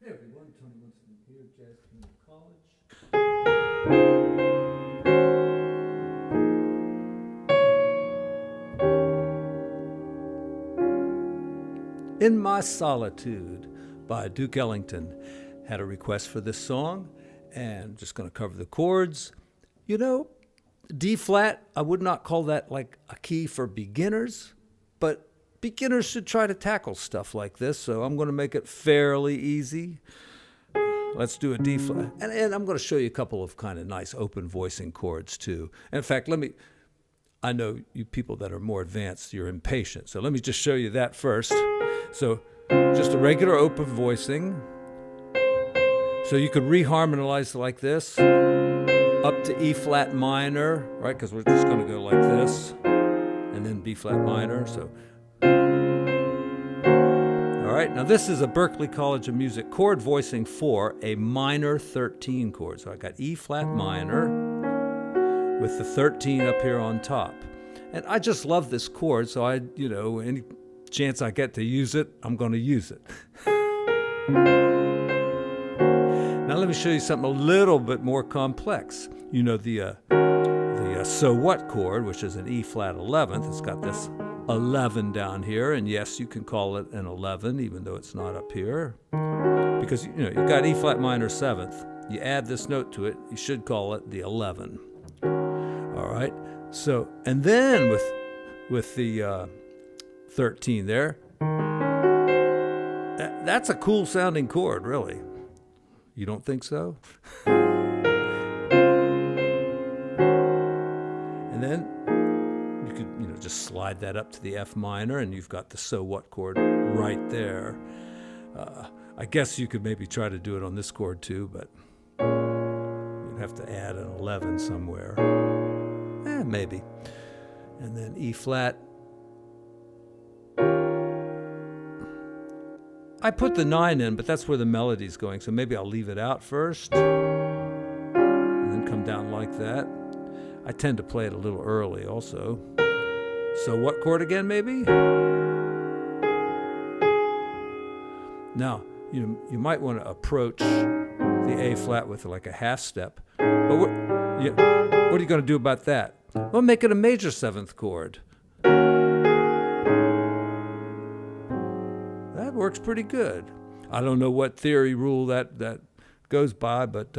Hey everyone, Tony Winston here, Jazz Community College. In My Solitude by Duke Ellington. Had a request for this song and just going to cover the chords. You know, D flat, I would not call that like a key for beginners, but beginners should try to tackle stuff like this, so I'm going to make it fairly easy. Let's do a D flat. And I'm going to show you a couple of kind of nice open voicing chords too. And in fact, I know you people that are more advanced, you're impatient, so let me just show you that first. So just a regular open voicing. So you could reharmonize like this, up to E flat minor, right? Because we're just going to go like this, and then B flat minor. So, all right. Now this is a Berklee College of Music chord voicing for a minor 13 chord. So I got E flat minor with the 13 up here on top, and I just love this chord. So any chance I get to use it, I'm going to use it. Now let me show you something a little bit more complex. You know the so what chord, which is an E flat 11th. It's got this 11 down here, and yes, you can call it an 11 even though it's not up here, because you've got E flat minor 7th. You add this note to it, you should call it the 11. All right. So and then with the 13 there, that's a cool sounding chord, really. You don't think so? And then you could, just slide that up to the F minor, and you've got the so what chord right there. I guess you could maybe try to do it on this chord too, but you'd have to add an 11 somewhere. Maybe. And then E flat. I put the 9 in, but that's where the melody's going, so maybe I'll leave it out first and then come down like that. I tend to play it a little early also. So what chord again, maybe? Now, you might want to approach the A flat with like a half step, but what are you going to do about that? Well, make it a major 7th chord. That works pretty good. I don't know what theory rule that goes by, but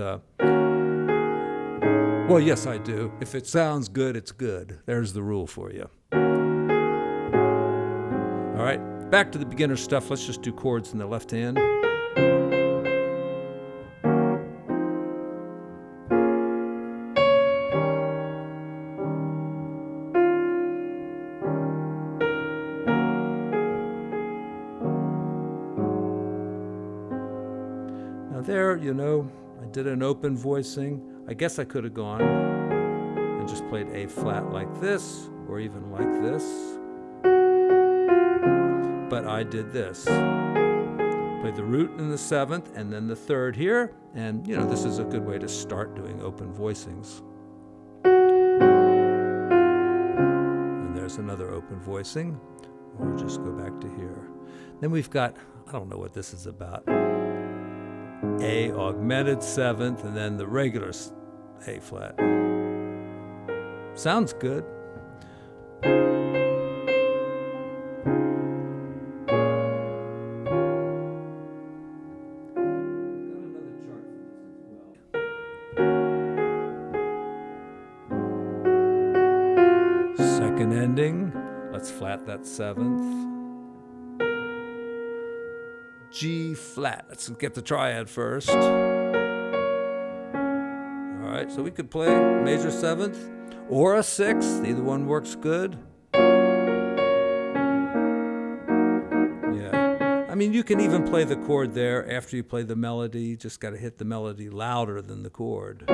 well, yes, I do. If it sounds good, it's good. There's the rule for you. All right, back to the beginner stuff. Let's just do chords in the left hand. There, I did an open voicing. I guess I could have gone and just played A flat like this, or even like this. But I did this. Played the root in the 7th, and then the 3rd here. And, this is a good way to start doing open voicings. And there's another open voicing. Or just go back to here. Then we've got, I don't know what this is about. A augmented 7th, and then the regular A flat. Sounds good. Second ending, let's flat that 7th. G flat. Let's get the triad first. All right, so we could play major 7th or a 6th. Either one works good. Yeah. I mean, you can even play the chord there after you play the melody. You just got to hit the melody louder than the chord.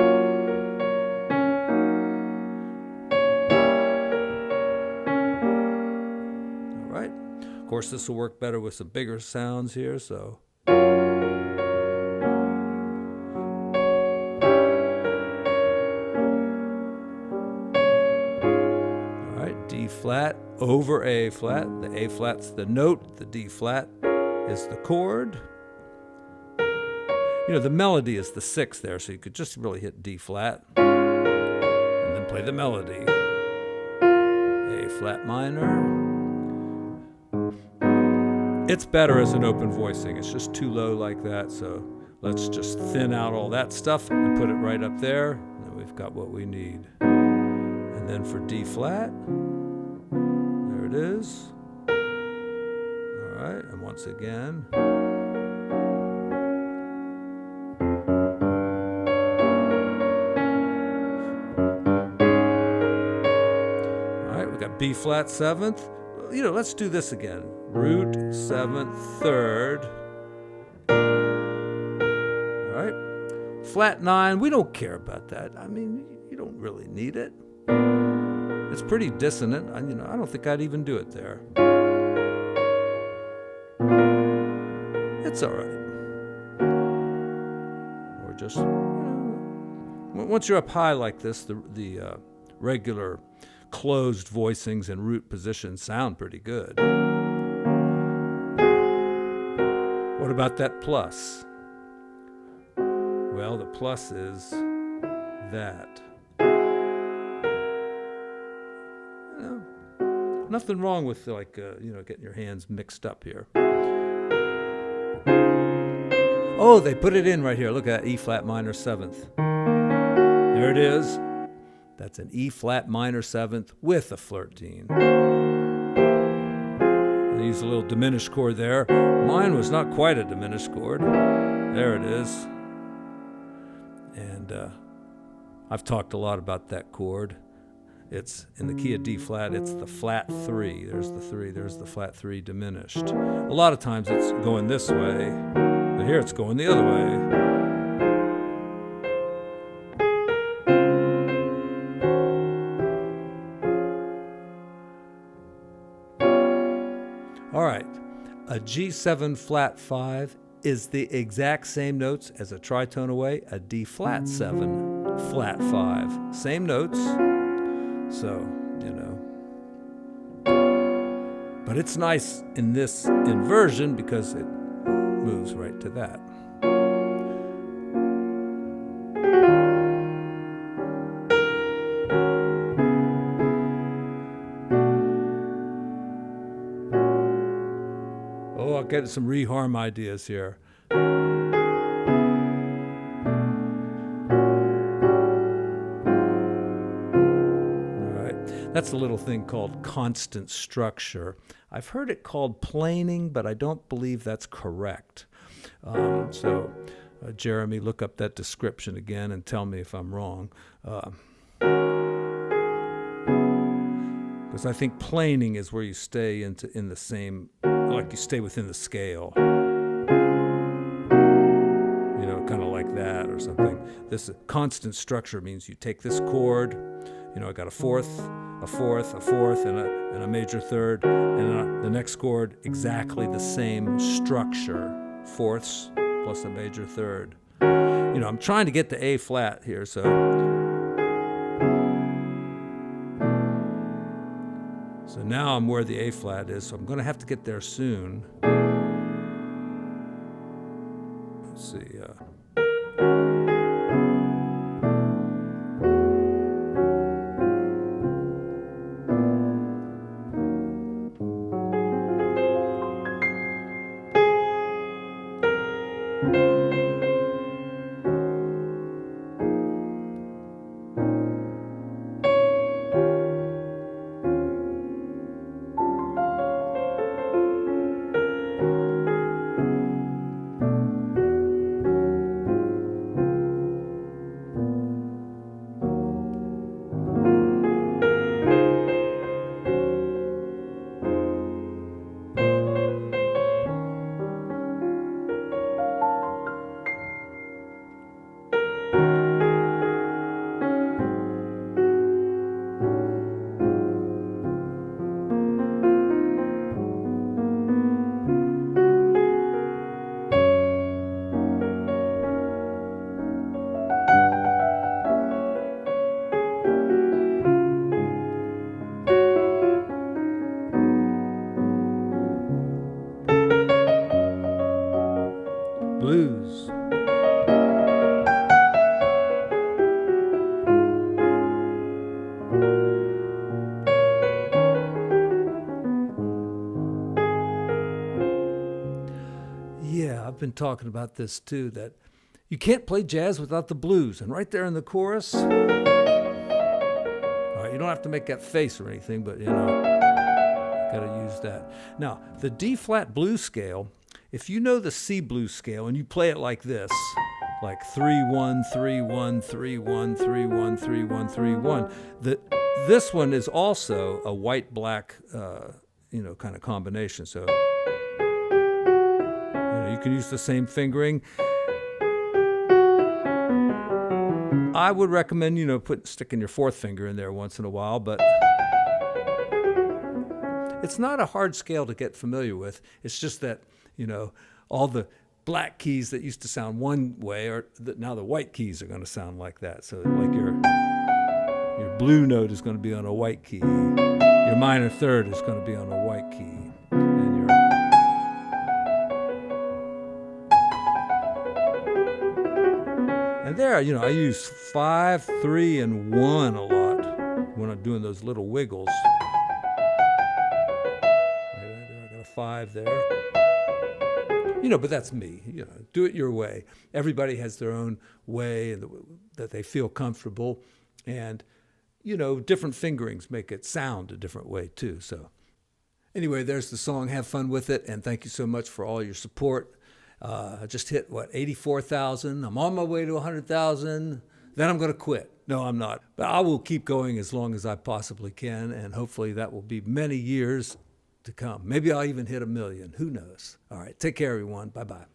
Of course, this will work better with some bigger sounds here, so. All right, D flat over A flat. The A flat's the note, the D flat is the chord. The melody is the 6 there, so you could just really hit D flat and then play the melody. A flat minor. It's better as an open voicing. It's just too low like that, so let's just thin out all that stuff and put it right up there. And then we've got what we need. And then for D flat, there it is. All right, and once again. All right, we got B flat 7th. Let's do this again. Root 7th, 3rd. All right. Flat 9, we don't care about that. I mean, you don't really need it. It's pretty dissonant. I don't think I'd even do it there. It's all right. Or just, once you're up high like this, the regular closed voicings and root positions sound pretty good. What about that plus? Well, the plus is that. Nothing wrong with getting your hands mixed up here. Oh, they put it in right here. Look at that, E flat minor 7th. There it is. That's an E flat minor 7th with a flirtine. I use a little diminished chord there. Mine was not quite a diminished chord. There it is. And I've talked a lot about that chord. It's in the key of D flat, it's the flat 3. There's the 3, there's the flat 3 diminished. A lot of times it's going this way, but here it's going the other way. All right, a G7 flat 5 is the exact same notes as a tritone away, a D flat 7 flat 5. Same notes, so, But it's nice in this inversion because it moves right to that. Oh, I'll get some reharm ideas here. That's a little thing called constant structure. I've heard it called planing, but I don't believe that's correct. Jeremy, look up that description again and tell me if I'm wrong. Because I think planing is where you stay in the same, like you stay within the scale. Kind of like that or something. This constant structure means you take this chord, I got a fourth, a fourth, a fourth, and a major third, and the next chord, exactly the same structure, fourths plus a major third. I'm trying to get to A flat here, so now I'm where the A flat is, so I'm going to have to get there soon. Let's see. Blues. been talking about this too, that you can't play jazz without the blues. And right there in the chorus, all right, you don't have to make that face or anything, but got to use that. Now, the D flat blues scale, if you know the C blues scale and you play it like this, like 3-1, 3-1, 3-1, 3-1, 3-1, 3-1, this one is also a white-black, kind of combination. So, you can use the same fingering. I would recommend, sticking your fourth finger in there once in a while, but it's not a hard scale to get familiar with. It's just that, all the black keys that used to sound one way now the white keys are going to sound like that. So like your blue note is going to be on a white key. Your minor third is going to be on a white key. And there, I use 5, 3, and 1 a lot when I'm doing those little wiggles. I got a 5 there. But that's me. Do it your way. Everybody has their own way that they feel comfortable. And, different fingerings make it sound a different way too. So anyway, there's the song. Have fun with it. And thank you so much for all your support. I just hit, 84,000. I'm on my way to 100,000. Then I'm going to quit. No, I'm not. But I will keep going as long as I possibly can. And hopefully that will be many years to come. Maybe I'll even hit 1 million. Who knows? All right. Take care, everyone. Bye-bye.